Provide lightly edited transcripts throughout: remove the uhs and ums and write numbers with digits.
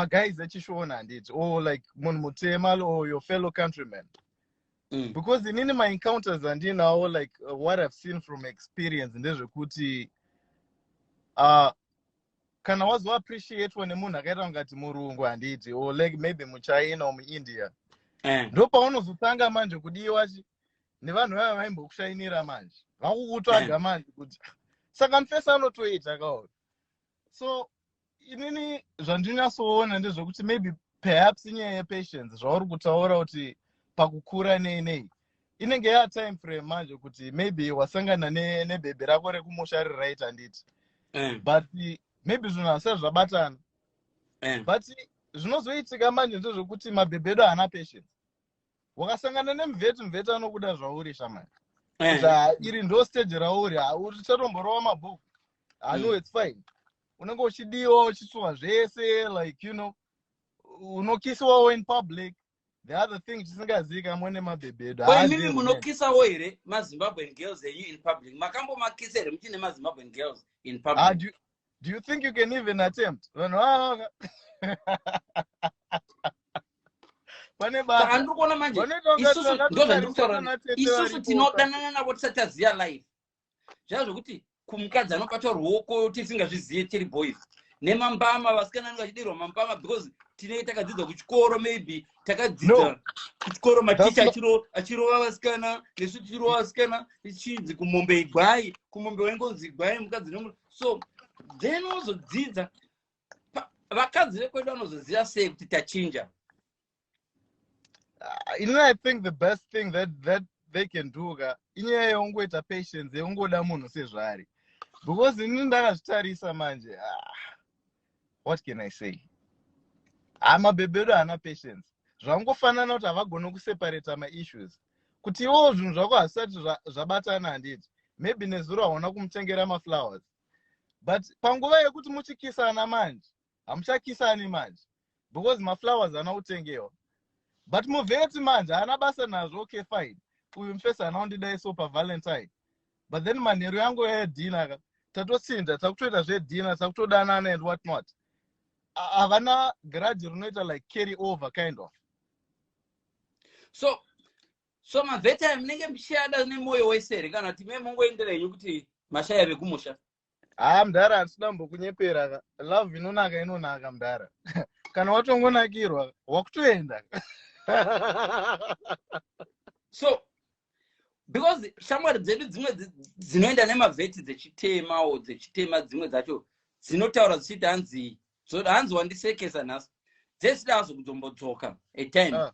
guys echishona handiti, or like munhu mutema or your fellow countrymen. Because inini my encounters andinawo, like what I've seen from experience ndezvekuti kana wazo appreciate nemunhu akaita ungati murungu handiti, or like maybe muchina or muindia, ndo paunozotanga manje kudiwa nevanhu vaya vaimbokushainira manje vakukutsvaga manje kuti saka mufesa anotoita kaona. So inini zvandinyasoona ndezvekuti maybe perhaps inyaya yepatience zvauri kutaura kuti pakukura nei inenge ya time frame manje kuti maybe wasangana nebhebhe rako rekumusha riri right handiti, but maybe zvinhu hasati zvabatana, but zvinozoitika manje ndezvekuti mabhebhedo haana patience. Wakasangana nemuvheti anokuda zvauri shamani, kuti iri ndo stage rauri, uchatomborowa mabhuku, no it's fine, unenge uchidiwa uchiswa zvese, like you know, unokisiwawo in public. The other thing tisingazika mwene mabhebhedo. Kwa mimi munokisawo here maZimbabwean girls in public. Makambo makisa here mchine maZimbabwean girls in public. Do you think you can even attempt? Andukona manje isusu tinodanana navo tisataziya life. Zvazvokuti kumukadzi anobata ruoko tisingazviziye tiri boys. Nemambama vasikana vachidirwa mambama because tinenge takadzidza kuchikoro, maybe takadzidza kuchikoro maticha achirova vasikana nesu tichirova vasikana tichinzi kumombe igwai, kumombe waingonzi igwai mukadzi nomunhu. So then uzodzidza vakadzi vekwedu vanozoziva sei kuti tachinja. I think the best thing that they can do inyaya yeungoita patience yeungoda munhu sezvari, because inini ndakazvitarisa manje, what can I say, mabhebhedo haana patience. Zvangofanana kuti havagona kuseparata ma-issues, kuti iwo zvinhu zvako hazvisati zvabatana handiti, maybe nezuro hauna kumutengera maflowers, but panguva yekuti muchikisana manje hamuchakisani manje because maflowers haana kutengewa. But muvheti manje haana basa nazvo, okay fine, uyu mufesa haana kundidai so pavalentine, but then manheru yangu yedhina tatotsinda takutoita zvedhina takutodanana and what not, havana grudge rinoita like carry over kind of. So mavheti aya munenge muchiyada nemwoyo wese here kana kuti memongoendera henyu kuti mashaya vekumusha? Mudhara hatisina mbokunyepera, love inonaka mudhara. Kana watongonakirwa wakutoenda. So because shamwari dzedu dzimwe dzinoenda nemavheti dzechitema o dzechitema dzimwe dzacho dzinotaura dzichiti hanzi wandisekesa nhasi, dzesida hazo kuzombodzoka atime.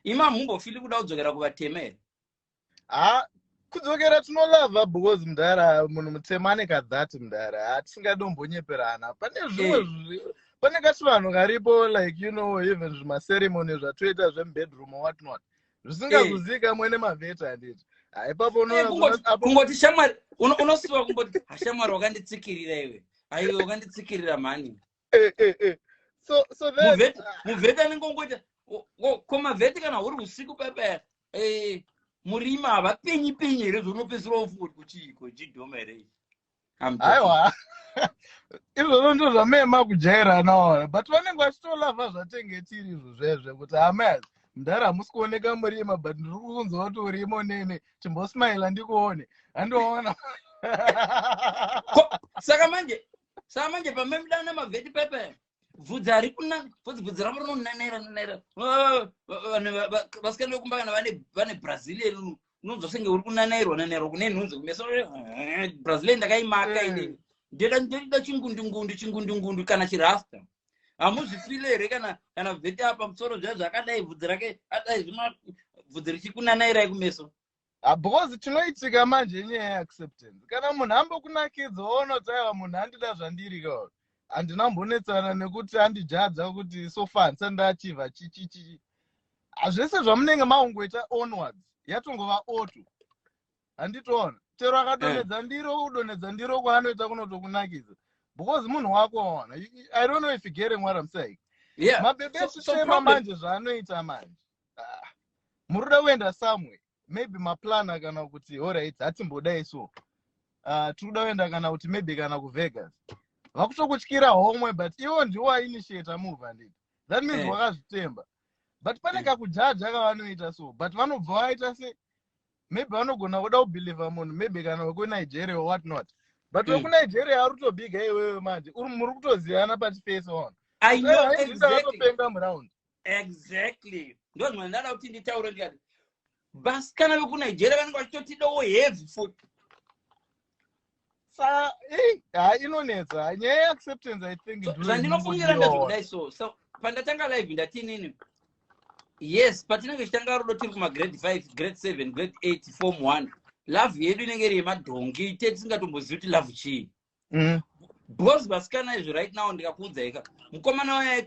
Ima mumbofili kuda kudzokera kuvatema here? Kudzokera tinolava because mudhara munhu mutema ane kadhati mudhara, hatisingadombonyeperana. Pane kati vanhu karipo, like you know, even zvimaceremony zvatoita zvemubedroom or what not, zvisingazuzika mwene mavheti handiti. Ipapo kungoti shamwari unosiwa kumboti shamwari wakanditsikirira iwe, aiwe wakanditsikirira mhani. So then muvheti anenge ungoita ko mavheti kana uri usiku pepe murima havapenyi here zvinopedzisira ufunga kuti chidhoma here. Aiwa, izvozvo ndo zvamema kujairanawo, but vanenge vachitolavha zvatenge-tiri izvo zvezve kuti hama mudhara hamusi kuoneka murima, but ndiri kunzwa kuti urimo nene, chimbosmaila ndikuone handiona. Saka manje pamemudana mavheti pepe vhudzi hari kunaka, vhudzi ravo rinonanera vasikana vekumba kana vane Brazilian unonzwa senge uri kunanairwa kune nhunzi kumeso Brazilian ndakaimaka ine ndeda chingundungundu kana chirasta. Hamuzvifile here kana vheti apa musoro zvazvo akadai vhudzi rake adai zvima vhudzi richikunanairai kumeso? Because tinoitika manje inyaya yeacceptance. Kana munhu ambokunakidza waunoti aiwa munhu handida zvandiri kauri, handinambonetsana nekuti handijadza kuti so far ndisandachivha chichichi. Zvese zvamunenge maungoita onwards yatongova auto, handitoona chero akadonedza ndiro udonedza ndiro kwaanoita kunotokunakidza because munhu wako waona. I don't know if you're getting what I'm saying. Yeah. Mabebe echitema manje zvaanoita manje, muruda kuenda somewhere, maybe maplana kana kuti alright hatimbodai so tikuda kuenda kana kuti maybe kana kuVegas, vakutokutyira homwe but iwo ndiwo ainitiata move handiti that means vakazvitemba but pane kakujaja kavanoita so but vanobva vaita se maybe vanogona kuda kubhilivha munhu maybe kana wekunigeria or what not but wekunigeria ari kutobiga iwewe manje muri kutoziyana pachiface on I know exactly. Exactly. Ndo ndinodada kuti nditaure ndikati basi kana vekunigeria vanenge vachitotidawo heavy food inonetsa nyaya yeacceptance I think zvandinofungira ndezvekudai so pandatanga live ndati inini yes patinenge chitanga rudo tiri kumagrade 5 grade 7 grade 8 form 1 love yedu inenge iri yemadhongi tisingatombozivi kuti love chii because vasikana izvo right now ndikakuudza ika mukomana wayai